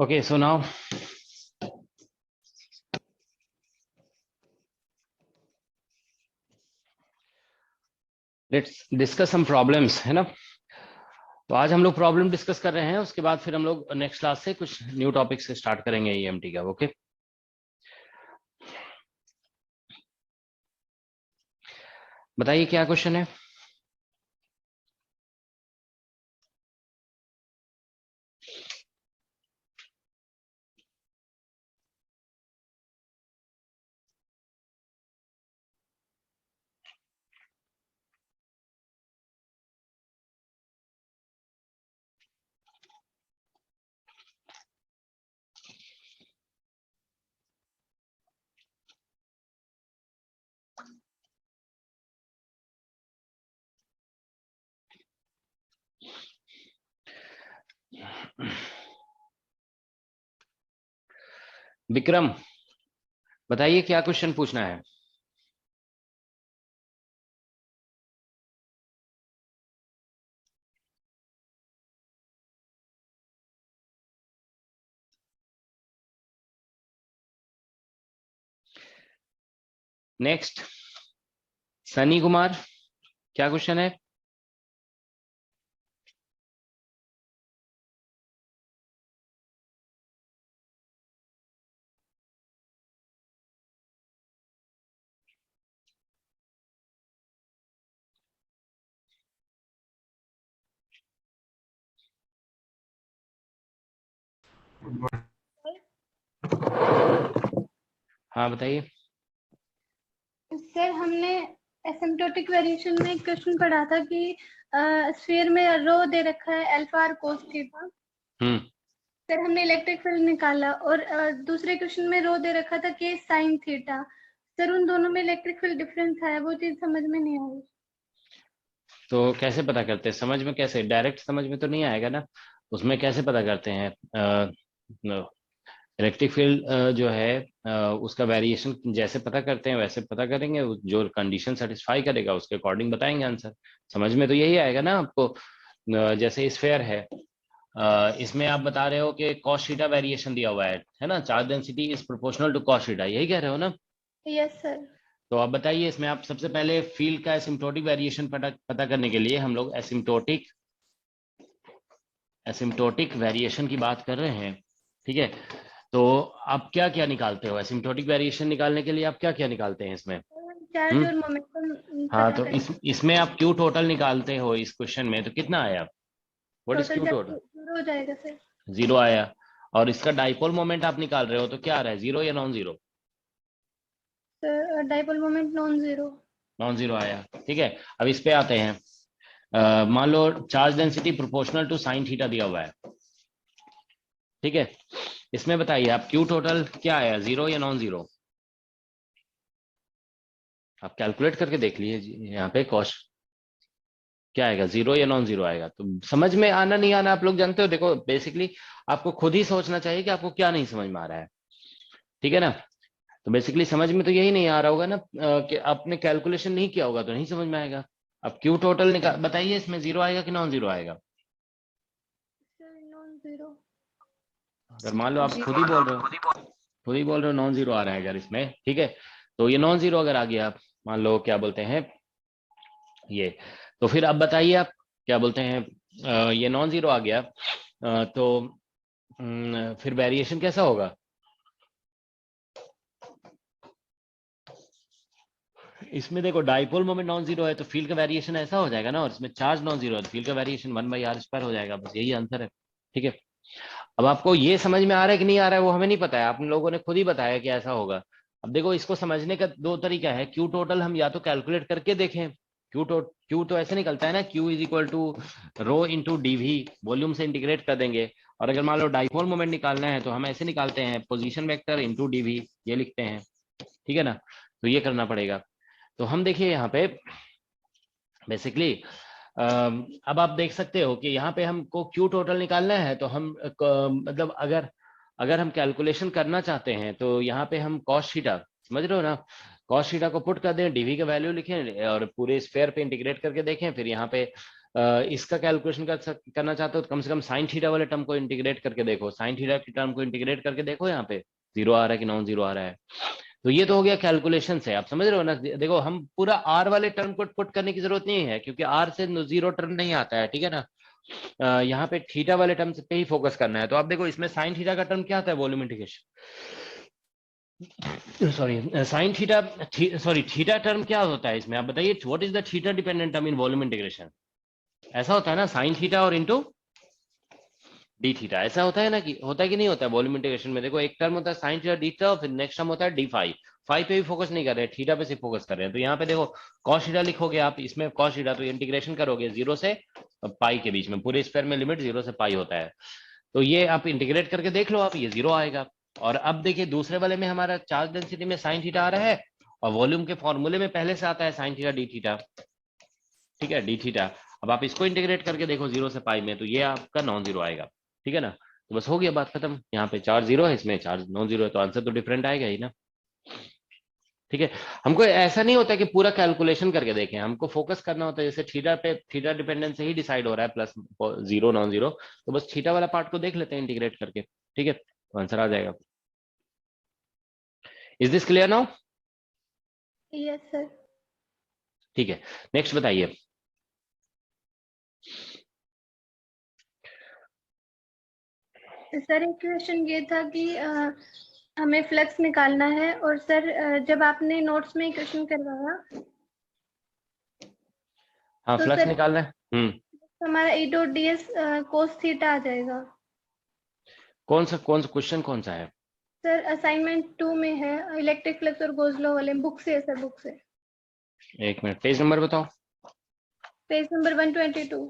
Okay, so now let's discuss some problems, है ना। तो आज हम लोग प्रॉब्लम डिस्कस कर रहे हैं, उसके बाद फिर हम लोग नेक्स्ट क्लास से कुछ न्यू टॉपिक से स्टार्ट करेंगे ईएमटी का। ओके, बताइए क्या क्वेश्चन है। विक्रम, बताइए क्या क्वेश्चन पूछना है। नेक्स्ट, सनी कुमार, क्या क्वेश्चन है। हाँ बताइए। सर हमने एसिम्प्टोटिक वेरिएशन में एक क्वेश्चन पढ़ा था कि स्फीयर में रो दे रखा है अल्फा और कोस थीटा। सर हमने इलेक्ट्रिक फील्ड निकाला और दूसरे क्वेश्चन में रो दे रखा था के साइन थीटा। सर उन दोनों में इलेक्ट्रिक फील्ड डिफरेंस है, वो चीज समझ में नहीं आई। तो कैसे पता करते हैं, समझ में कैसे, डायरेक्ट समझ में तो नहीं आएगा ना। उसमें कैसे पता करते हैं। इलेक्ट्रिक फील्ड जो है उसका वेरिएशन जैसे पता करते हैं वैसे पता करेंगे, जो कंडीशन सेटिस्फाई करेगा उसके अकॉर्डिंग बताएंगे आंसर। समझ में तो यही आएगा ना आपको। जैसे स्फेयर है, इसमें आप बता रहे हो कि कॉस थीटा वेरिएशन दिया हुआ है ना, charge density is proportional to cos theta, यही कह रहे हो ना। Yes sir. तो आप बताइए, इसमें आप सबसे पहले फील्ड का एसिम्प्टोटिक वेरिएशन पता करने के लिए हम लोग एसिम्प्टोटिक वेरिएशन की बात कर रहे हैं, ठीक है। तो आप क्या क्या निकालते हो एसिम्प्टोटिक वेरिएशन निकालने के लिए, आप क्या क्या निकालते हैं इसमें। चार्ज और मोमेंटम हाँ, पता तो करें। इसमें आप क्यू टोटल निकालते हो इस क्वेश्चन में, तो कितना आया, what is total Q total. Zero हो जाएगा सर। 0 आया। और इसका डाइपोल मोमेंट आप निकाल रहे हो तो क्या आ रहा है, 0 या non zero. Sir dipole moment non zero. Non zero आया, ठीक है। अब इस पे आते हैं। मान लो charge density proportional to sine theta दिया हुआ है, ठीक है। इसमें बताइए आप क्यू टोटल क्या आया, 0 या नॉन जीरो। आप कैलकुलेट करके देख लीजिए यहाँ पे कॉस्ट क्या आएगा, 0 या नॉन जीरो आएगा। तो समझ में आना नहीं आना आप लोग जानते हो। देखो बेसिकली आपको खुद ही सोचना चाहिए कि आपको क्या नहीं समझ में आ रहा है, ठीक है ना। तो बेसिकली समझ में तो यही नहीं आ रहा होगा ना, कि आपने कैलकुलेशन नहीं किया होगा तो नहीं समझ में आएगा। अब क्यू टोटल निकाल बताइए, इसमें 0 आएगा कि नॉन जीरो आएगा। Sir non zero. अगर मान लो आप खुद ही बोल रहे हो नॉन जीरो आ रहा है अगर इसमें, ठीक है। तो ये नॉन जीरो अगर आ गया, आप मान लो क्या बोलते हैं ये, तो फिर अब बताइए आप क्या बोलते हैं, ये नॉन जीरो आ गया, तो फिर वेरिएशन कैसा होगा। इसमें देखो डाइपोल मोमेंट नॉन जीरो है तो फील्ड का वेरिएशन ऐसा हो जाएगा ना, और इसमें चार्ज नॉन जीरो है तो फील्ड का वेरिएशन 1/r² हो जाएगा, बस यही आंसर है, ठीक है। अब आपको ये समझ में आ रहा है कि नहीं आ रहा है वो हमें नहीं पता है, आप लोगों ने खुद ही बताया कि ऐसा होगा। अब देखो इसको समझने का दो तरीका है, क्यू टोटल हम या तो कैलकुलेट करके देखें। क्यू तो ऐसे निकलता है ना, Q is equal to rho into dV, volume से इंटीग्रेट कर देंगे। और अगर मान लो डाइपोल मोमेंट निकालना है तो हम ऐसे निकालते हैं, पोजीशन वेक्टर इंटू डीवी, ये लिखते हैं, ठीक है ना। तो ये करना पड़ेगा। तो हम देखिए यहाँ पे बेसिकली अब आप देख सकते हो कि यहाँ पे हमको क्यू टोटल निकालना है, तो हम मतलब अगर अगर हम कैलकुलेशन करना चाहते हैं तो यहाँ पे हम कॉस थीटा, समझ रहे हो ना, कॉस थीटा को पुट कर दें, डीवी का वैल्यू लिखें और पूरे स्फेयर पे इंटीग्रेट करके देखें, फिर यहाँ पे इसका कैलकुलेशन करना चाहते हो तो कम से कम साइन थीटा वाले टर्म को इंटीग्रेट करके देखो, साइन थीटा की टर्म को इंटीग्रेट करके देखो, यहाँ पे जीरो आ रहा है कि नॉन जीरो आ रहा है। तो ये तो हो गया कैलकुलेशन से, आप समझ रहे हो ना। देखो हम पूरा आर वाले टर्म को पुट करने की जरूरत नहीं है, क्योंकि आर से जीरो टर्म नहीं आता है, ठीक है ना। यहाँ पे थीटा वाले टर्म पे ही फोकस करना है। तो आप देखो इसमें साइन थीटा का टर्म क्या आता है, volume integration, sorry sine theta, sorry theta term क्या होता है इसमें, आप बताइए what is the theta dependent term in volume integration. ऐसा होता है ना, साइन थीटा और इंटू डी थीटा, ऐसा होता है ना, कि होता है कि नहीं होता है वॉल्यूम इंटीग्रेशन में। देखो एक टर्म होता है साइन थीटा डी थीटा, फिर नेक्स्ट टर्म होता है डी फाई। फाई पे भी फोकस नहीं कर रहे हैं, थीटा पे सिर्फ फोकस कर रहे हैं। तो यहाँ पे देखो कॉस थीटा लिखोगे आप, इसमें कॉस थीटा, तो इंटीग्रेशन करोगे जीरो से पाई के बीच में, पूरे स्क्वायर में लिमिट जीरो से पाई होता है। तो ये आप इंटीग्रेट करके देख लो आप, ये जीरो आएगा। और अब देखिए दूसरे वाले में हमारा चार्ज डेंसिटी में साइन थीटा आ रहा है, और वॉल्यूम के फॉर्मूले में पहले से आता है साइन थीटा डी थीटा, ठीक है, डी थीटा। अब आप इसको इंटीग्रेट करके देखो जीरो से पाई में, तो ये आपका नॉन जीरो आएगा, ठीक है ना। तो बस हो गया बात खत्म। यहाँ पे चार्ज जीरो है, इसमें चार्ज नॉन जीरो है, तो आंसर तो डिफरेंट आएगा ही ना, ठीक है। हमको ऐसा नहीं होता कि पूरा कैलकुलेशन करके देखें, हमको फोकस करना होता है। जैसे थीटा पे थीटा डिपेंडेंस से ही डिसाइड हो रहा है, प्लस जीरो नॉन जीरो, तो बस थीटा वाला पार्ट को देख लेते हैं इंटीग्रेट करके, ठीक है, तो आंसर आ जाएगा। Is this clear now? Yes sir. ठीक है, नेक्स्ट बताइए। सर एक क्वेश्चन ये था कि हमें फ्लक्स निकालना है, और सर जब आपने नोट्स में क्वेश्चन करवाया, हाँ तो फ्लक्स सर निकालना है। हमारा E dot D S cos theta आ जाएगा। कौन सा क्वेश्चन कौन सा है? सर असाइनमेंट 2 में है, इलेक्ट्रिक फ्लक्स और गोज लॉ वाले, बुक से है सर, बुक से। एक मिनट, पेज नंबर बताओ। Page number 122।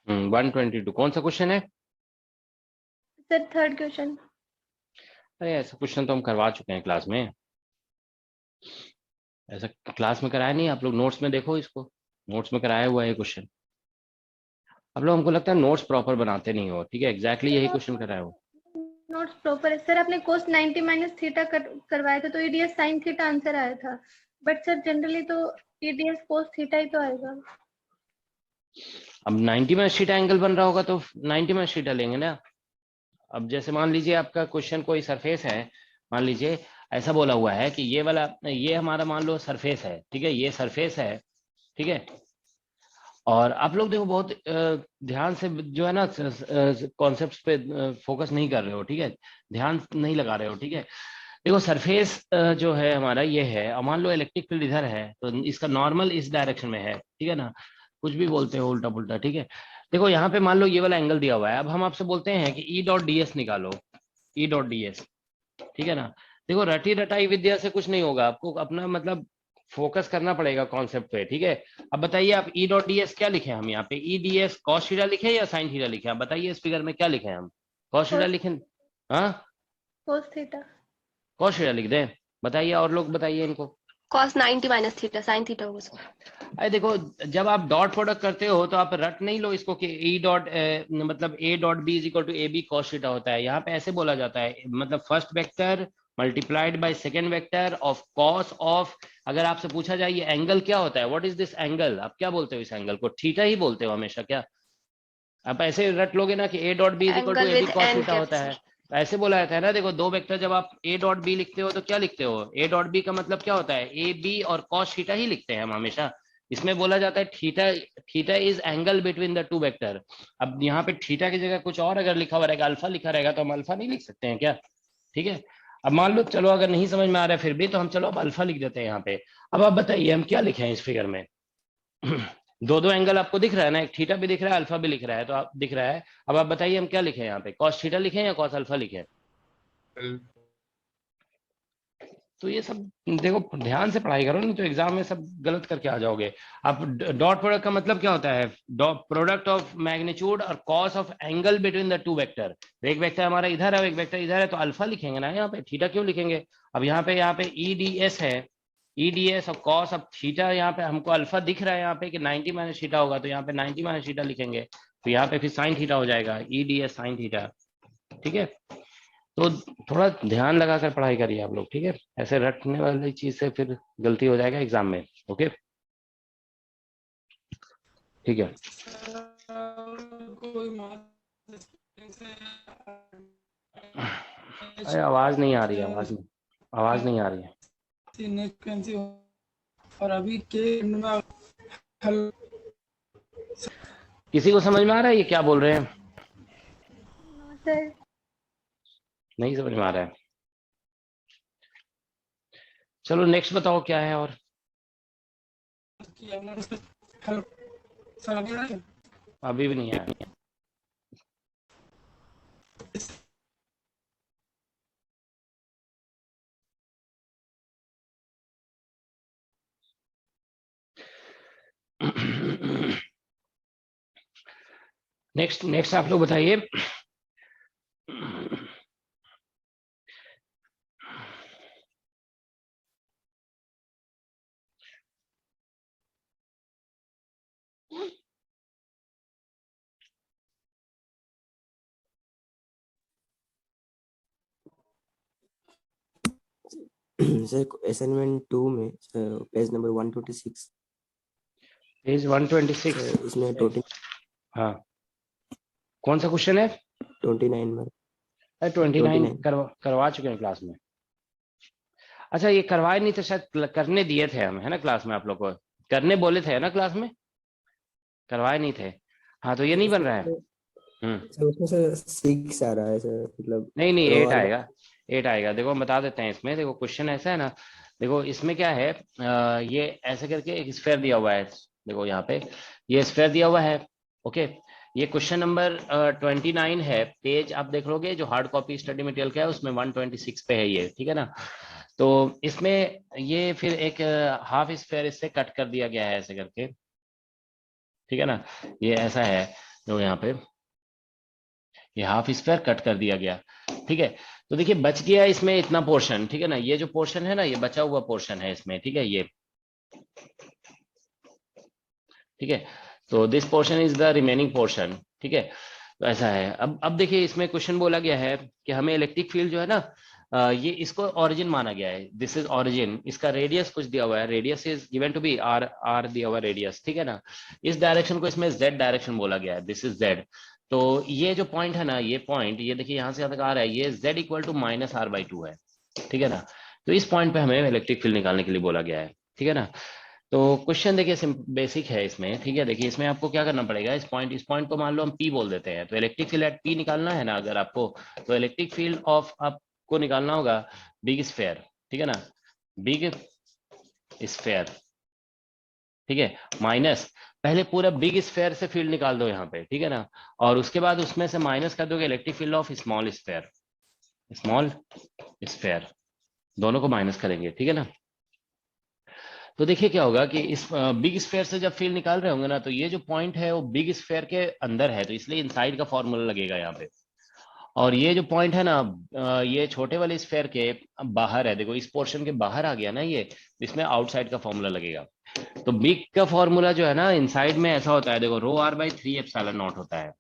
हम्म, 122 कौन सा क्वेश्चन है? Sir third question. अरे ऐसा क्वेश्चन तो हम करवा चुके हैं क्लास में, ऐसा क्लास में कराया नहीं। आप लोग नोट्स में देखो, इसको नोट्स में कराया हुआ है क्वेश्चन। आप लोग, हमको लगता है नोट्स प्रॉपर बनाते नहीं हो, ठीक है, एग्जैक्टली यही क्वेश्चन कराया हो। नोट्स प्रॉपर है सर। आपने कोस 90 माइनस थीटा करवाया था, तो ईडीएस साइन थीटा आंसर आया था, बट सर जनरली तो ईडीएस कोस थीटा ही तो आएगा। अब 90 में शीटा एंगल बन रहा होगा तो 90 में शीटा लेंगे ना। अब जैसे मान लीजिए आपका क्वेश्चन कोई सरफेस है, मान लीजिए ऐसा बोला हुआ है कि ये वाला, ये हमारा मान लो सरफेस है, ठीक है, ये सरफेस है, ठीक है। और आप लोग देखो बहुत ध्यान से जो है ना कॉन्सेप्ट्स पे फोकस नहीं कर रहे हो, ठीक है, ध्यान नहीं लगा रहे हो, ठीक है। देखो सरफेस जो है हमारा ये है, और मान लो इलेक्ट्रिक फील्ड इधर है, तो इसका नॉर्मल इस डायरेक्शन में है, ठीक है ना। कुछ भी बोलते हो उल्टा पुल्टा, ठीक है। देखो यहाँ पे मान लो ये वाला एंगल दिया हुआ है, अब हम आपसे बोलते हैं कि ई डॉट डी एस निकालो, ई डॉट डी एस, ठीक है ना। देखो रटी रटाई विद्या से कुछ नहीं होगा, आपको अपना मतलब फोकस करना पड़ेगा कॉन्सेप्ट पे, ठीक है। अब बताइए आप ई डॉट डी एस क्या लिखे हम यहाँ पे, E D S cos theta लिखे या साइन थीटा लिखे, आप बताइए इस फिगर में क्या लिखे हम, कॉस थीटा लिखे? हाँ कोस थीटा। कॉस थीटा लिख दें, बताइए और लोग बताइए इनको। cos 90 minus theta sine theta होगा। अरे देखो जब आप डॉट प्रोडक्ट करते हो तो आप रट नहीं लो इसको कि ई डॉट मतलब A dot B is equal to A B cos theta होता है। यहाँ पे ऐसे बोला जाता है, मतलब first vector multiplied by second vector of cos of, अगर आपसे पूछा जाए ये एंगल क्या होता है, व्हाट इज दिस एंगल, आप क्या बोलते हो इस एंगल को? थीटा ही बोलते हो हमेशा क्या? आप ऐसे रट लोगे ना कि A dot B is equal to A B cos theta होता है, ऐसे बोला जाता है ना। देखो दो वेक्टर जब आप ए डॉट बी लिखते हो तो क्या लिखते हो, ए डॉट बी का मतलब क्या होता है, ए बी और कॉस थीटा ही लिखते हैं हम हमेशा। इसमें बोला जाता है theta, theta is angle between the two vector. अब यहाँ पे थीटा की जगह कुछ और अगर लिखा हुआ रहेगा, अल्फा लिखा रहेगा, तो हम अल्फा नहीं लिख सकते हैं क्या? ठीक है। अब मान लो चलो अगर नहीं समझ में आ रहा है फिर भी, तो हम चलो अब अल्फा लिख देते हैं यहाँ पे। अब आप बताइए हम क्या लिखे हैं इस फिगर में। दो दो एंगल आपको दिख रहा है ना, एक थीटा भी दिख रहा है, अल्फा भी लिख रहा है, तो आप दिख रहा है। अब आप बताइए हम क्या लिखे यहाँ पे, कॉस थीटा लिखे या कॉस अल्फा लिखे? तो ये सब देखो ध्यान से पढ़ाई करो, नहीं तो एग्जाम में सब गलत करके आ जाओगे आप। डॉट प्रोडक्ट का मतलब क्या होता है, प्रोडक्ट ऑफ मैग्नीट्यूड और cos of angle between the two vector. एक वेक्टर हमारा इधर है, एक वेक्टर इधर है, तो अल्फा लिखेंगे ना यहाँ पे, थीटा क्यों लिखेंगे? अब यहाँ पे ई डी एस है, ई डी एस और कॉस ऑफ थीटा, यहाँ पे हमको अल्फा दिख रहा है यहाँ पे कि 90 माइनस थीटा होगा, तो यहाँ पे 90 माइनस थीटा लिखेंगे, तो यहाँ पे फिर साइन थीटा हो जाएगा, E D S sine theta, ठीक है। तो थोड़ा ध्यान लगाकर पढ़ाई करिए आप लोग, ठीक है। ऐसे रटने वाली चीज से फिर गलती हो जाएगा एग्जाम में। ओके, ठीक है। अरे आवाज नहीं आ रही है, आवाज नहीं आ रही है। और अभी के में किसी को समझ में आ रहा है ये क्या बोल रहे हैं? सर नहीं समझ में आ रहा है। चलो नेक्स्ट बताओ क्या है और। अभी भी नहीं आया। नेक्स्ट नेक्स्ट आप लोग बताइए। सर असाइनमेंट 2 में पेज नंबर 126, पेज 126 उसमें 29 हाँ, कौन सा क्वेश्चन है? 29 में 29 करवा चुके हैं क्लास में। अच्छा, ये करवाए नहीं थे शायद, करने दिए थे हम, है ना, क्लास में आप लोग को करने बोले थे ना क्लास में, करवाए नहीं थे। हाँ, तो ये नहीं बन रहा है। सर उसमें सर 6 आ रहा है सर, मतलब नहीं 8 आएगा, 8 आएगा। देखो हम बता देते हैं इसमें। देखो क्वेश्चन ऐसा है ना, देखो इसमें क्या है, ये ऐसे करके एक स्फेयर दिया हुआ है। देखो यहाँ पे ये स्फेयर दिया हुआ है। ओके, ये क्वेश्चन नंबर 29 है। पेज आप देख लोगे, जो हार्ड कॉपी स्टडी मटेरियल का है उसमें 126 पे है ये, ठीक है ना। तो इसमें ये फिर एक हाफ स्फेयर इससे कट कर दिया गया है ऐसे करके, ठीक है ना। ये ऐसा है, जो यहाँ पे ये हाफ स्क्वायर कट कर दिया गया, ठीक है। तो देखिए बच गया इसमें इतना पोर्शन, ठीक है ना। ये जो पोर्शन है ना, ये बचा हुआ पोर्शन है इसमें, ठीक है ये, ठीक है। तो this portion is the remaining portion, ठीक है। तो ऐसा है। अब देखिए इसमें क्वेश्चन बोला गया है कि हमें इलेक्ट्रिक फील्ड जो है ना, ये इसको ओरिजिन माना गया है। दिस इज ओरिजिन, इसका रेडियस कुछ दिया हुआ है, radius is given to be R दिया हुआ रेडियस, ठीक है ना। इस डायरेक्शन को इसमें जेड डायरेक्शन बोला गया है, दिस इज जेड। तो ये जो पॉइंट है ना, ये पॉइंट, ये देखिए यहाँ से यहाँ तक आ रहा है, ये z इक्वल टू -r/2 है, ठीक है ना। तो इस पॉइंट पे हमें इलेक्ट्रिक फील्ड निकालने के लिए बोला गया है, ठीक है ना। तो क्वेश्चन देखिए बेसिक है इसमें, ठीक है। देखिए इसमें आपको क्या करना पड़ेगा, इस पॉइंट को मान लो हम P बोल देते हैं। तो इलेक्ट्रिक फील्ड एट P निकालना है ना अगर आपको, तो इलेक्ट्रिक फील्ड ऑफ आपको निकालना होगा बिग स्फेयर, ठीक है ना, बिग स्फेयर, ठीक है, माइनस पहले पूरा बिग स्फेयर से फील्ड निकाल दो यहाँ पे, ठीक है ना। और उसके बाद उसमें से माइनस कर दोगे electric field of small sphere, small sphere, दोनों को माइनस करेंगे, ठीक है ना। तो देखिए क्या होगा कि इस बिग स्फेयर से जब फील्ड निकाल रहे होंगे ना, तो ये जो पॉइंट है वो बिग स्फेयर के अंदर है, तो इसलिए इनसाइड का फॉर्मूला लगेगा यहाँ पे। और ये जो पॉइंट है ना, ये छोटे वाले स्फेयर के बाहर है। देखो इस पोर्शन के बाहर आ गया ना ये, इसमें आउटसाइड का फॉर्मूला लगेगा। तो बिग का फॉर्मूला जो है ना इनसाइड में ऐसा होता है, देखो ρr/3ε0 होता है,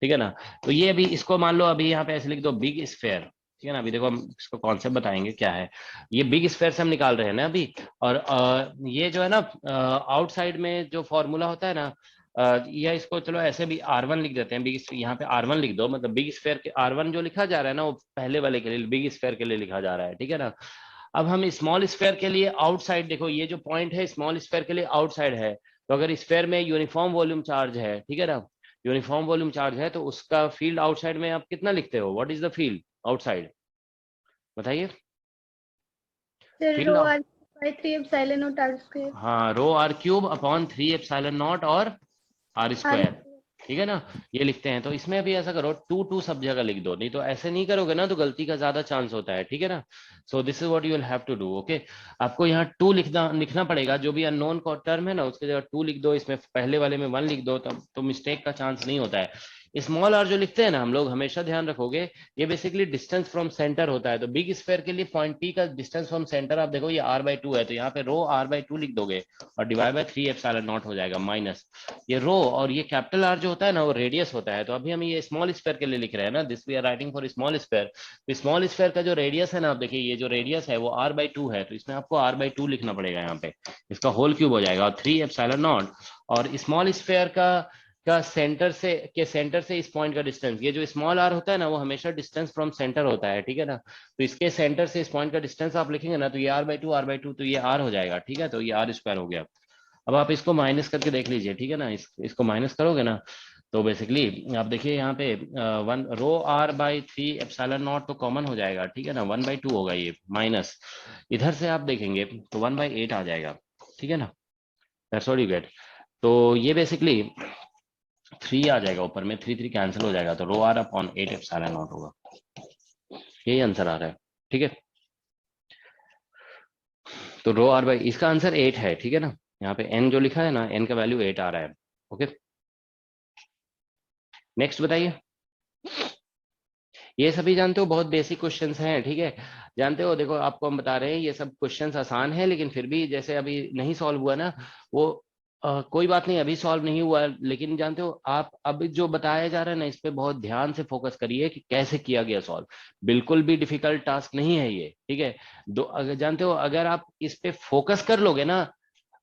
ठीक है ना। तो ये अभी इसको मान लो, अभी यहाँ पे ऐसे लिख दो बिग स्फेयर, ठीक है ना। अभी देखो हम इसको कॉन्सेप्ट बताएंगे क्या है। ये बिग स्फेयर से हम निकाल रहे हैं ना अभी। और ये जो है ना आउटसाइड में जो फॉर्मूला होता है ना, या इसको चलो ऐसे भी R1 लिख देते हैं। बिग, यहाँ पे R1 लिख दो, मतलब बिग स्फेयर के R1 जो लिखा जा रहा है ना, वो पहले वाले के लिए, बिग स्फेयर के लिए लिखा जा रहा है, ठीक है ना। अब हम स्मॉल स्फेयर के लिए आउटसाइड, देखो ये जो पॉइंट है स्मॉल स्फेयर के लिए आउटसाइड है। तो अगर स्फेयर में यूनिफॉर्म वॉल्यूम चार्ज है, ठीक है ना, यूनिफॉर्म वॉल्यूम चार्ज है, तो उसका फील्ड आउटसाइड में आप कितना लिखते हो, what is the field outside, बताइए। फील्ड, हाँ, ρr3/3ε0 और r², ठीक है ना, ये लिखते हैं। तो इसमें अभी ऐसा करो 2 सब जगह लिख दो, नहीं तो ऐसे नहीं करोगे ना तो गलती का ज्यादा चांस होता है, ठीक है ना। So this is what you will have to do. Okay, आपको यहाँ 2 लिखना पड़ेगा, जो भी अननोन टर्म है ना उसके जगह 2 लिख दो, इसमें पहले वाले में 1 लिख दो, तो मिस्टेक का चांस नहीं होता है। स्मॉल आर जो लिखते हैं ना हम लोग, हमेशा ध्यान रखोगे ये बेसिकली डिस्टेंस फ्रॉम सेंटर होता है। तो बिग स्फेयर के लिए पॉइंट पी का डिस्टेंस फ्रॉम सेंटर आप देखो ये r/2 है, तो यहाँ पे रो r/2 लिख दोगे और डिवाइड बाय 3 एप्सिलॉन नॉट हो जाएगा माइनस ये रो, और ये कैपिटल आर जो होता है ना वो रेडियस होता है। तो अभी हम ये स्मॉल स्फेयर के लिए लिख रहे हैं ना, this we are writing for small sphere. तो स्मॉल स्फेयर का जो रेडियस है ना, आप देखिए ये जो रेडियस है वो r/2 है, तो इसमें आपको r/2 लिखना पड़ेगा यहाँ पे, इसका होल क्यूब हो जाएगा और 3 एप्सिलॉन नॉट। और स्मॉल स्फेयर का सेंटर से इस पॉइंट का डिस्टेंस, ये जो स्मॉल आर होता है ना वो हमेशा डिस्टेंस फ्रॉम सेंटर होता है, ठीक है ना। तो इसके सेंटर से इस पॉइंट का डिस्टेंस आप लिखेंगे ना, तो ये r/2 तो ये r हो जाएगा, ठीक है। तो ये r² हो गया। अब आप इसको माइनस करके देख लीजिए, ठीक है ना, इसको माइनस करोगे ना तो बेसिकली आप देखिए यहाँ पे 1 रो r/3 एप्सिलॉन नॉट तो कॉमन हो जाएगा, ठीक है ना, 1/2 होगा ये माइनस, इधर से आप देखेंगे तो 1/8 आ जाएगा, ठीक है ना, दैट्स व्हाट यू गेट। तो ये बेसिकली 3 आ जाएगा ऊपर में, 3 3 कैंसिल हो जाएगा, तो रो r/8 एप्सिलॉन नॉट होगा, यही आंसर आ रहा है, ठीक है। तो रो r/, इसका आंसर 8 है, ठीक है ना, यहाँ पे n जो लिखा है ना, n का वैल्यू 8 आ रहा है, ओके। नेक्स्ट बताइए। ये सभी जानते हो बहुत बेसिक क्वेश्चंस हैं, ठीक है, जानते हो, देखो आपको हम बता रहे हैं ये सब क्वेश्चंस आसान है, लेकिन फिर भी जैसे अभी नहीं सॉल्व हुआ ना वो कोई बात नहीं, अभी सॉल्व नहीं हुआ, लेकिन जानते हो आप अब जो बताया जा रहा है ना इस पे बहुत ध्यान से फोकस करिए कि कैसे किया गया सॉल्व। बिल्कुल भी डिफिकल्ट टास्क नहीं है ये, ठीक है। अगर जानते हो अगर आप इस पे फोकस कर लोगे ना,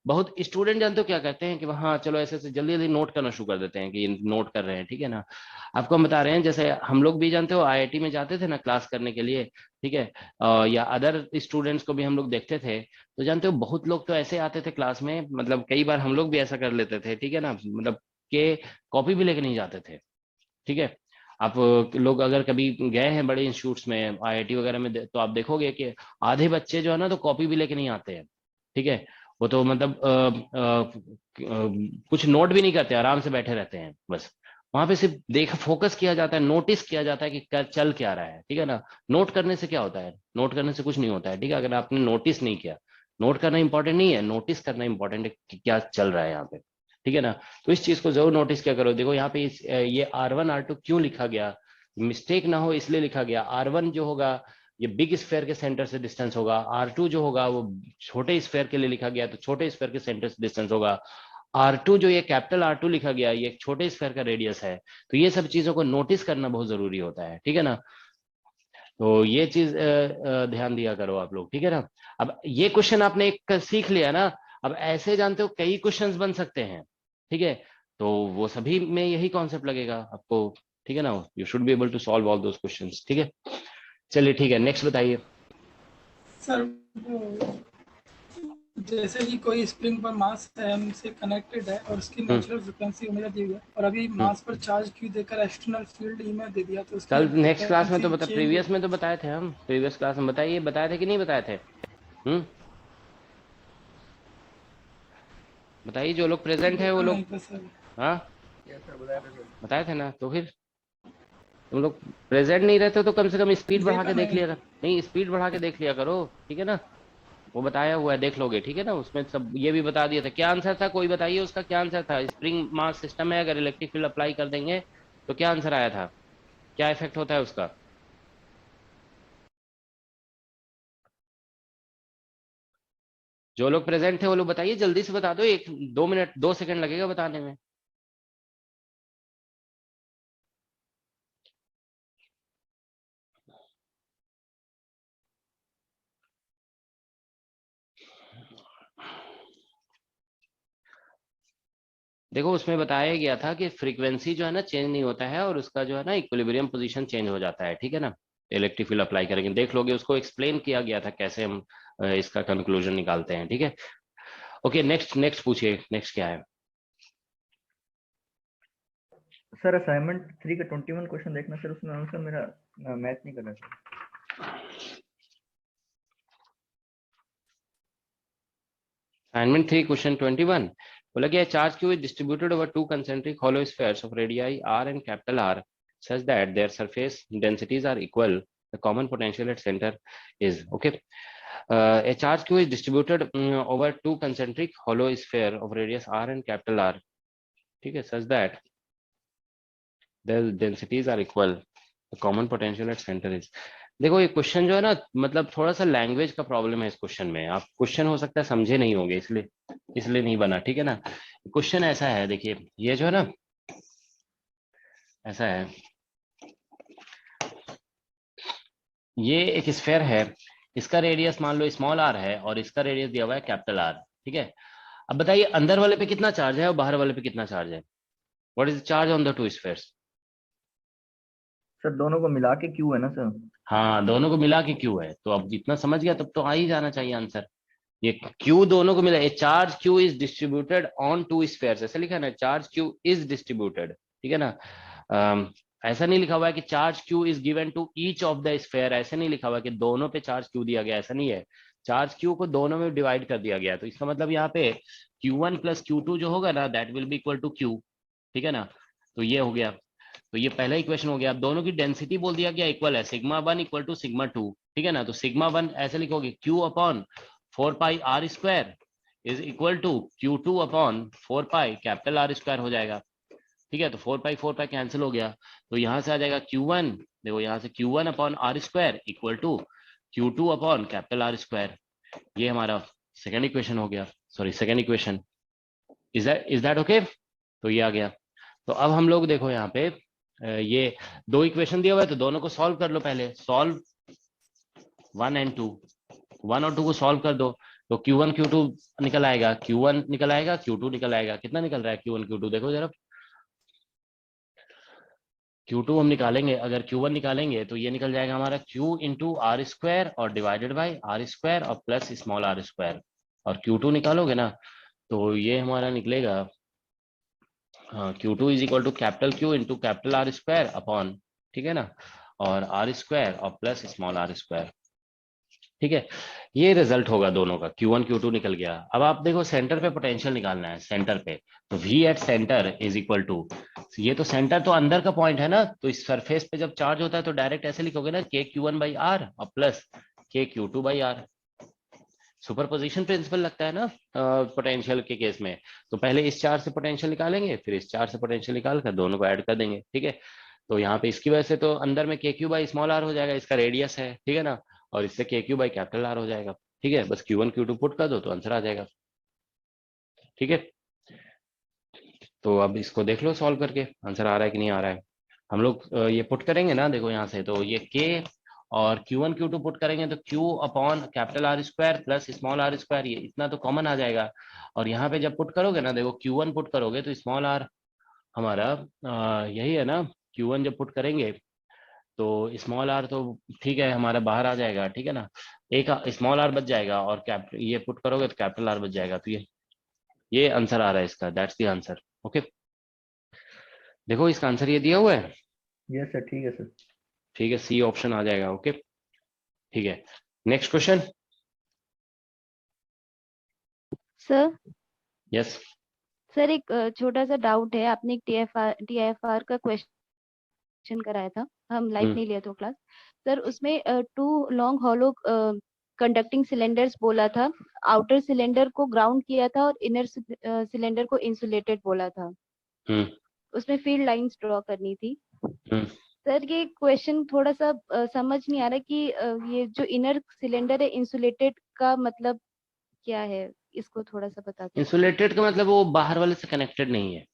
बहुत स्टूडेंट जानते हो क्या कहते हैं कि हाँ चलो ऐसे ऐसे जल्दी जल्दी नोट करना शुरू कर देते हैं कि नोट कर रहे हैं, ठीक है ना। आपको हम बता रहे हैं, जैसे हम लोग भी जानते हो आईआईटी में जाते थे ना क्लास करने के लिए, ठीक है, या अदर स्टूडेंट्स को भी हम लोग देखते थे, तो जानते हो बहुत लोग तो ऐसे आते थे क्लास में, मतलब कई बार हम लोग भी ऐसा कर लेते थे, ठीक है ना, मतलब के कॉपी भी लेके नहीं जाते थे, ठीक है। आप लोग अगर कभी गए हैं बड़े इंस्टीट्यूट्स में आईआईटी वगैरह में तो आप देखोगे कि आधे बच्चे जो है ना तो कॉपी भी लेके नहीं आते हैं, ठीक है। वो तो मतलब कुछ नोट भी नहीं करते, आराम से बैठे रहते हैं बस, वहां पे सिर्फ देख फोकस किया जाता है, नोटिस किया जाता है कि चल क्या रहा है, ठीक है ना। नोट करने से क्या होता है, नोट करने से कुछ नहीं होता है, ठीक है, अगर आपने नोटिस नहीं किया। नोट करना इंपॉर्टेंट नहीं है, नोटिस करना इंपॉर्टेंट है कि क्या चल रहा है यहाँ पे, ठीक है ना। तो इस चीज को जरूर नोटिस क्या करो, देखो यहाँ पे ये r1 r2 क्यों लिखा गया, मिस्टेक ना हो इसलिए लिखा गया। r1 जो होगा ये बिग स्फेयर के सेंटर से डिस्टेंस होगा, r2 जो होगा वो छोटे स्फेयर के लिए लिखा गया तो छोटे स्फेयर के सेंटर से डिस्टेंस होगा, r2 जो ये कैपिटल R2 लिखा गया ये एक छोटे स्फेयर का रेडियस है। तो ये सब चीजों को नोटिस करना बहुत जरूरी होता है, ठीक है ना। तो ये चीज ध्यान दिया करो आप लोग, ठीक है ना। अब ये क्वेश्चन आपने एक सीख लिया ना, अब ऐसे जानते हो कई क्वेश्चंस बन सकते हैं, ठीक है, तो वो सभी में यही कॉन्सेप्ट लगेगा आपको, ठीक है ना, you should be able to solve all those questions, ठीक है। चलिए ठीक है, नेक्स्ट बताइए। सर जैसे कि कोई स्प्रिंग पर मास m से कनेक्टेड है और उसकी नेचुरल फ्रीक्वेंसी ओमेगा दी हुई है, और अभी मास पर चार्ज q देकर एक्सटर्नल फील्ड ई में दे दिया, तो उसकी कल नेक्स्ट क्लास में तो फ्रीक्वेंसी प्रीवियस में तो बताए थे हम, प्रीवियस क्लास में बताइए, बताए थे कि नहीं बताए थे? बताइए, जो लोग प्रेजेंट है वो लोग। नहीं था सर। हाँ बताए थे ना, तो फिर तुम लोग प्रेजेंट नहीं रहते तो कम से कम स्पीड बढ़ा के देख लिया कर, नहीं स्पीड बढ़ा के देख लिया करो, ठीक है ना। वो बताया हुआ है देख लोगे, ठीक है ना, उसमें सब ये भी बता दिया था। क्या आंसर था, कोई बताइए उसका क्या आंसर था। स्प्रिंग मास सिस्टम है, अगर इलेक्ट्रिक फील्ड अप्लाई कर देंगे तो क्या आंसर आया था, क्या इफेक्ट होता है उसका। जो लोग प्रेजेंट थे वो लोग बताइए, जल्दी से बता दो, 1 2 मिनट 2 सेकंड लगेगा बताने में। देखो उसमें बताया गया था कि फ्रीक्वेंसी जो है ना चेंज नहीं होता है, और उसका जो है ना इक्विलिब्रियम पोजीशन चेंज हो जाता है, ठीक है ना। इलेक्ट्रिक फील्ड अप्लाई करेंगे देख लोगे, उसको एक्सप्लेन किया गया था कैसे हम इसका कंक्लूजन निकालते हैं, ठीक है। ओके नेक्स्ट, नेक्स्ट पूछिए, नेक्स्ट क्या है। सर असाइनमेंट 3 का 21 क्वेश्चन देखना सर, उसमें आंसर मेरा मैच नहीं कर रहा सर। असाइनमेंट 3 क्वेश्चन 21 बोला गया, charge Q is distributed over 2 concentric hollow spheres of radii r and capital R such that their surface densities are equal. The common potential at center is okay. A charge q is distributed over 2 concentric hollow sphere of radius r and capital R, ठीक है, such that densities are equal, common potential at center is. देखो ये question जो है ना, मतलब थोड़ा सा लैंग्वेज का प्रॉब्लम है इस क्वेश्चन में। आप क्वेश्चन हो सकता है समझे नहीं होंगे, इसलिए नहीं बना, ठीक है ना। क्वेश्चन ऐसा है, देखिए ये जो है ना, ऐसा है, ये एक स्फेयर है, इसका रेडियस मान लो स्मॉल आर है और इसका रेडियस दिया हुआ है कैपिटल आर, ठीक है। अब बताइए अंदर वाले पे कितना चार्ज है और बाहर वाले पे कितना चार्ज है। What is the charge on the two spheres. Sir दोनों को मिला के क्यू है ना सर। हाँ, दोनों को मिला के क्यू है, तो अब जितना समझ गया तब तो आ ही जाना चाहिए आंसर। ये क्यू दोनों को मिला, a charge Q is distributed on two spheres, ऐसे लिखा है ना, चार्ज क्यू इज डिस्ट्रीब्यूटेड, ठीक है ना। ऐसा नहीं लिखा हुआ है कि charge Q is given to each of the sphere, ऐसे नहीं लिखा हुआ है कि दोनों पे चार्ज क्यू दिया गया, ऐसा नहीं है। चार्ज क्यू को दोनों में डिवाइड कर दिया गया, तो इसका मतलब यहाँ पे Q1 प्लस Q2 जो होगा ना, that will be equal to Q, ठीक है ना। तो ये हो गया, तो ये पहला इक्वेशन हो गया। अब दोनों की डेंसिटी बोल दिया गया इक्वल है, सिग्मा 1 इक्वल टू सिग्मा 2, ठीक है ना। तो सिग्मा 1 ऐसे लिखोगे Q upon 4πr² is equal to Q2 upon 4π capital R square हो जाएगा, ठीक है। तो 4π कैंसिल हो गया, तो यहां से आ जाएगा Q1, देखो यहां से Q1 upon R square equal to Q2 upon capital R square. ये हमारा सेकेंड इक्वेशन हो गया, sorry second equation. Is that okay. तो ये आ गया। तो अब हम लोग देखो यहाँ पे ये दो इक्वेशन दिया हुआ है, तो दोनों को सॉल्व कर लो पहले। सॉल्व 1 एंड 2, 1 और 2 को सॉल्व कर दो, तो Q1 Q2 निकल आएगा, Q1 निकल आएगा, Q2 निकल आएगा। कितना निकल रहा है Q1 Q2, देखो जरा। Q2 हम निकालेंगे, अगर Q1 निकालेंगे तो ये निकल जाएगा हमारा Q इंटू आर स्क्वायर और डिवाइडेड बाई आर स्क्वायर और प्लस स्मॉल आर स्क्वायर। और Q2 निकालोगे ना तो ये हमारा निकलेगा, हाँ, Q2 is equal to capital Q into capital R square upon, ठीक है ना, और आर स्क्वायर और प्लस स्मॉल आर स्क्वायर, ठीक है। ये रिजल्ट होगा दोनों का, Q1 Q2 निकल गया। अब आप देखो सेंटर पे पोटेंशियल निकालना है, सेंटर पे, तो V at center is equal to, ये तो सेंटर तो अंदर का पॉइंट है ना, तो इस सरफेस पे जब चार्ज होता है तो डायरेक्ट ऐसे लिखोगे ना, KQ1/R और प्लस KQ2/R। सुपरपोजिशन प्रिंसिपल लगता है ना पोटेंशियल के केस में। तो पहले इस चार्ज से पोटेंशियल निकालेंगे, फिर इस चार्ज से पोटेंशियल निकाल कर दोनों को ऐड कर देंगे, ठीक है। तो यहाँ पे इसकी वजह से तो अंदर में KQ/स्मॉल r हो जाएगा, इसका रेडियस है, ठीक है ना, और इससे KQ/कैपिटल R हो जाएगा, ठीक है। बस Q1 Q2 पुट कर दो तो आंसर आ जाएगा, ठीक है। तो अब इसको देख लो सॉल्व करके आंसर आ रहा है कि नहीं आ रहा है। हम लोग ये पुट करेंगे ना, देखो यहाँ से, तो ये K और Q1 Q2 पुट करेंगे तो Q upon capital R square plus small R square, ये इतना तो कॉमन आ जाएगा। और यहाँ पे जब पुट करोगे ना, देखो Q1 पुट करोगे तो स्मॉल आर हमारा यही है ना, Q1 जब पुट करेंगे तो स्मॉल आर तो ठीक है हमारा बाहर आ जाएगा, ठीक है ना, एक स्मॉल आर बच जाएगा, और ये पुट करोगे तो कैपिटल आर बच जाएगा। तो ये आंसर आ रहा है इसका, दैट्स द आंसर, ओके। देखो इसका आंसर ये दिया हुआ है, यस सर, ठीक है सर। ठीक है, सी ऑप्शन आ जाएगा, ओके, ठीक है। Next question. Sir yes. Sir एक छोटा सा डाउट है। आपने एक टीएफआर का क्वेश्चन कराया था, हम लाइव नहीं लिए तो क्लास। सर उसमें 2 लॉन्ग हॉलो कंडक्टिंग सिलेंडर्स बोला था, आउटर सिलेंडर को ग्राउंड किया था और इनर सिलेंडर को इंसुलेटेड बोला था। उसमें फील्ड लाइंस ड्रॉ करनी थी। सर ये क्वेश्चन थोड़ा सा समझ नहीं आ रहा कि ये जो इनर सिलेंडर है इंसुलेटेड का मतलब क्या है, इसको थोड़ा सा बता दो। इंसुलेटेड का मतलब वो बाहर वाले से कनेक्टेड नहीं है,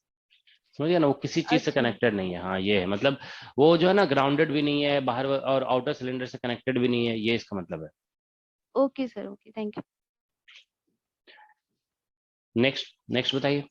समझिए ना, वो किसी चीज से अच्छा, कनेक्टेड नहीं है। हाँ ये है मतलब, वो जो है ना ग्राउंडेड भी नहीं है बाहर, और आउटर सिलेंडर से कनेक्टेड भी नहीं है, ये इसका मतलब है। Okay sir, okay, thank you. Next next बताइए।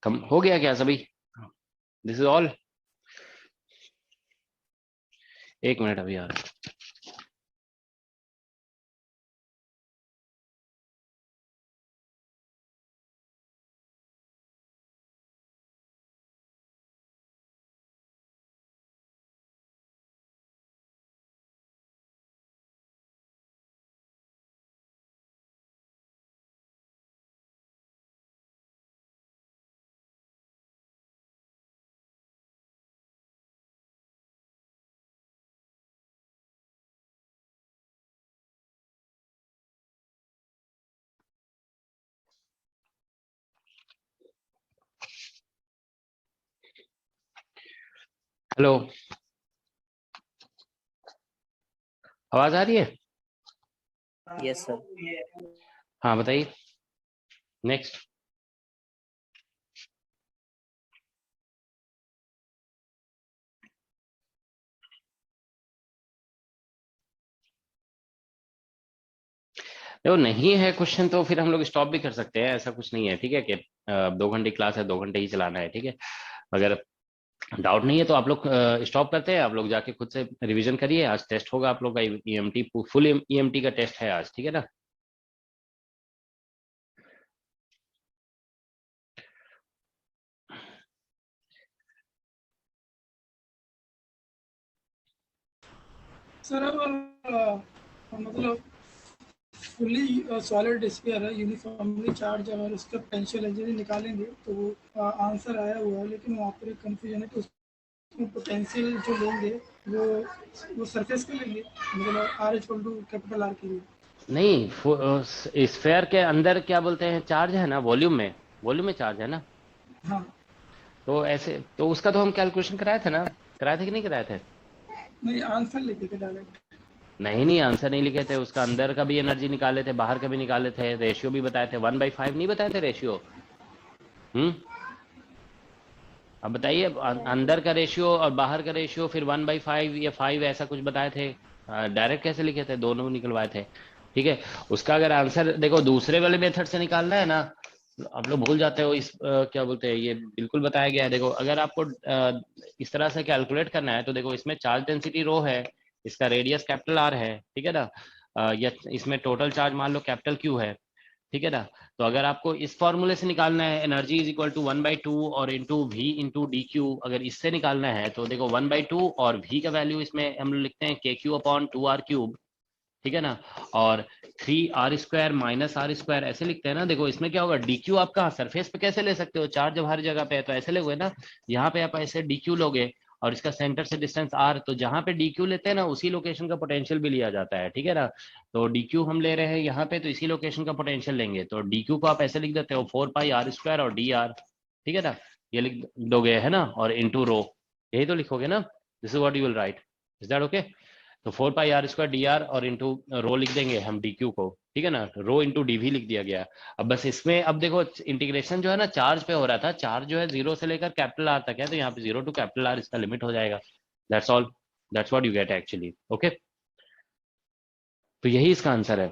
कम हो गया क्या सभी? This is all. एक मिनट अभी यार। हेलो, आवाज आ रही है? Yes sir. हाँ बताइए, नेक्स्ट। देखो नहीं है क्वेश्चन तो फिर हम लोग स्टॉप भी कर सकते हैं, ऐसा कुछ नहीं है, ठीक है कि 2 घंटे क्लास है, 2 घंटे ही चलाना है, ठीक है। अगर डाउट नहीं है तो आप लोग स्टॉप करते हैं, आप लोग जाके खुद से रिवीजन करिए। आज टेस्ट होगा आप लोग का, ईएमटी फुल ईएमटी का टेस्ट है आज, ठीक है ना। सर मतलब फुली सॉलिड स्फीयर है, यूनिफॉर्मली चार्ज, अगर उसका पोटेंशियल एनर्जी निकालेंगे तो वो आंसर आया हुआ है, लेकिन वहाँ पर एक कन्फ्यूजन है कि उसमें पोटेंशियल जो लेंगे वो सरफेस पे लेंगे, मतलब R equal to capital R के लिए। नहीं, स्फेयर के अंदर क्या बोलते हैं, चार्ज है ना, वॉल्यूम में चार्ज है ना। हाँ, तो ऐसे तो उसका तो हम कैलकुलेशन कराए थे ना, कराए थे कि नहीं कराए थे? नहीं आंसर लिखे थे डायरेक्ट। नहीं आंसर नहीं लिखे थे, उसका अंदर का भी एनर्जी निकाले थे, बाहर का भी निकाले थे, रेशियो भी बताए थे, 1/5 नहीं बताए थे रेशियो। अब बताइए, अंदर का रेशियो और बाहर का रेशियो, फिर 1/5 या 5 ऐसा कुछ बताए थे, डायरेक्ट कैसे लिखे थे, दोनों निकलवाए थे, ठीक है। उसका अगर आंसर देखो दूसरे वाले मेथड से निकालना है ना, आप लोग भूल जाते हो इस क्या बोलते हैं, ये बिल्कुल बताया गया है। देखो अगर आपको इस तरह से कैलकुलेट करना है तो देखो इसमें चार्ज डेंसिटी रो है, इसका रेडियस कैपिटल आर है, ठीक है ना। या इसमें टोटल चार्ज मान लो कैपिटल क्यू है, ठीक है ना। तो अगर आपको इस फॉर्मूले से निकालना है एनर्जी इज इक्वल टू 1/2 और into V into D Q, अगर इससे निकालना है तो देखो 1/2 और v का वैल्यू इसमें हम लोग लिखते हैं KQ/2r³, ठीक है ना। और 3r² माइनस r² ऐसे लिखते हैं ना। देखो इसमें क्या होगा, dq आपका सरफेस पे कैसे ले सकते हो, चार्ज जब हर जगह पे है तो ऐसे लोगे ना, यहाँ पे आप ऐसे dq लोगे और इसका सेंटर से डिस्टेंस r, तो जहां पे dq लेते हैं ना उसी लोकेशन का पोटेंशियल भी लिया जाता है, ठीक है ना। तो dq हम ले रहे हैं यहाँ पे, तो इसी लोकेशन का पोटेंशियल लेंगे, तो dq को आप ऐसे लिख देते हो 4πr² और dr, ठीक है ना। ये लिख दोगे है ना, और इंटू रो, यही तो लिखोगे ना, this is what you will write, is that okay. तो 4πr² dr और इंटू रो लिख देंगे हम dq को, ठीक है ना, रो इंटू dv लिख दिया गया। अब बस इसमें अब देखो इंटीग्रेशन जो है ना चार्ज पे हो रहा था, चार्ज जो है 0 से लेकर कैपिटल आर तक है, तो यहाँ पे 0 टू कैपिटल आर इसका लिमिट हो जाएगा, that's all, that's what you get actually, okay. तो यही इसका आंसर है,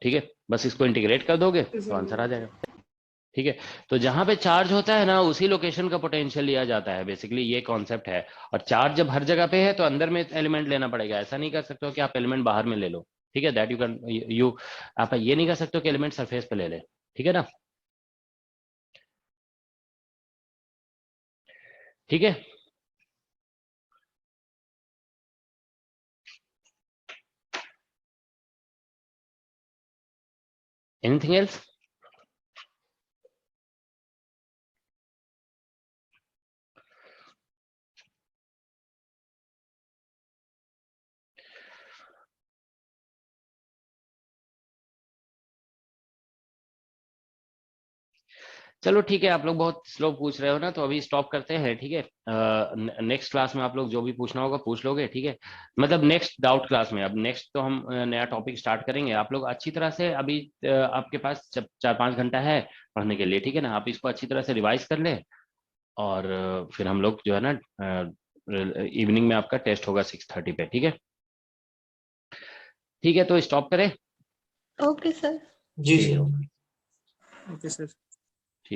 ठीक है। बस इसको इंटीग्रेट कर दोगे तो आंसर आ जाएगा, ठीक है। तो जहां पे चार्ज होता है ना उसी लोकेशन का पोटेंशियल लिया जाता है, बेसिकली ये कॉन्सेप्ट है। और चार्ज जब हर जगह पे है तो अंदर में एलिमेंट लेना पड़ेगा, ऐसा नहीं कर सकते हो कि आप एलिमेंट बाहर में ले लो, ठीक है। दैट यू कैन यू आप ये नहीं कर सकते हो कि एलिमेंट सरफेस पे ले ले, ठीक है ना, ठीक है। Anything else? चलो ठीक है, आप लोग बहुत स्लो पूछ रहे हो ना, तो अभी स्टॉप करते हैं, ठीक है। नेक्स्ट क्लास में आप लोग जो भी पूछना होगा पूछ लोगे, ठीक है। मतलब नेक्स्ट डाउट क्लास में, अब नेक्स्ट तो हम नया टॉपिक स्टार्ट करेंगे। आप लोग अच्छी तरह से अभी आपके पास 4-5 घंटा है पढ़ने के लिए, ठीक है ना, आप इसको अच्छी तरह से रिवाइज कर लें। और फिर हम लोग जो है ना इवनिंग में आपका टेस्ट होगा 6:30 पे, ठीक है। ठीक है, तो स्टॉप करें। Okay sir. जी जी ओके सर।